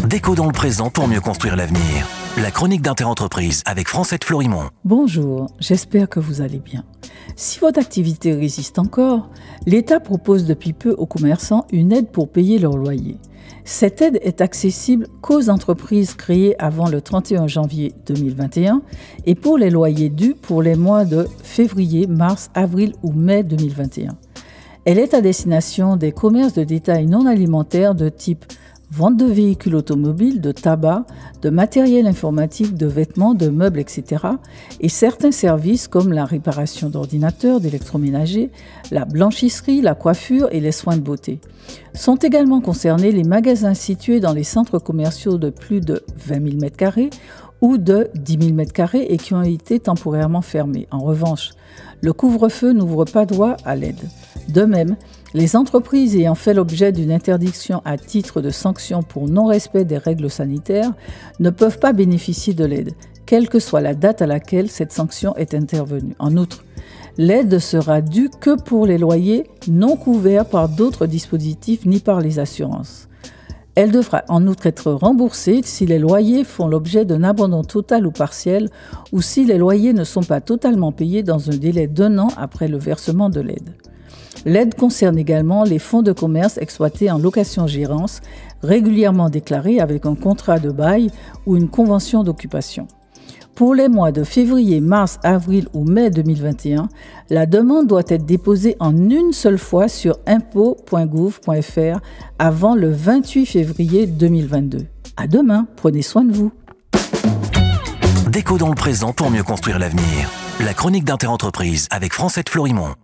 Déco dans le présent pour mieux construire l'avenir. La chronique d'Interentreprise avec Francette Florimond. Bonjour, j'espère que vous allez bien. Si votre activité résiste encore, l'État propose depuis peu aux commerçants une aide pour payer leur loyer. Cette aide est accessible qu'aux entreprises créées avant le 31 janvier 2021 et pour les loyers dus pour les mois de février, mars, avril ou mai 2021. Elle est à destination des commerces de détail non alimentaires de type vente de véhicules automobiles, de tabac, de matériel informatique, de vêtements, de meubles, etc. et certains services comme la réparation d'ordinateurs, d'électroménager, la blanchisserie, la coiffure et les soins de beauté. Sont également concernés les magasins situés dans les centres commerciaux de plus de 20 000 m² ou de 10 000 m² et qui ont été temporairement fermés. En revanche, le couvre-feu n'ouvre pas droit à l'aide. De même, les entreprises ayant fait l'objet d'une interdiction à titre de sanction pour non-respect des règles sanitaires ne peuvent pas bénéficier de l'aide, quelle que soit la date à laquelle cette sanction est intervenue. En outre, l'aide sera due que pour les loyers non couverts par d'autres dispositifs ni par les assurances. Elle devra en outre être remboursée si les loyers font l'objet d'un abandon total ou partiel ou si les loyers ne sont pas totalement payés dans un délai d'1 an après le versement de l'aide. L'aide concerne également les fonds de commerce exploités en location-gérance, régulièrement déclarés avec un contrat de bail ou une convention d'occupation. Pour les mois de février, mars, avril ou mai 2021, la demande doit être déposée en une seule fois sur impôts.gouv.fr avant le 28 février 2022. À demain, prenez soin de vous. Déco dans le présent pour mieux construire l'avenir. La chronique d'Interentreprise avec Francette Florimond.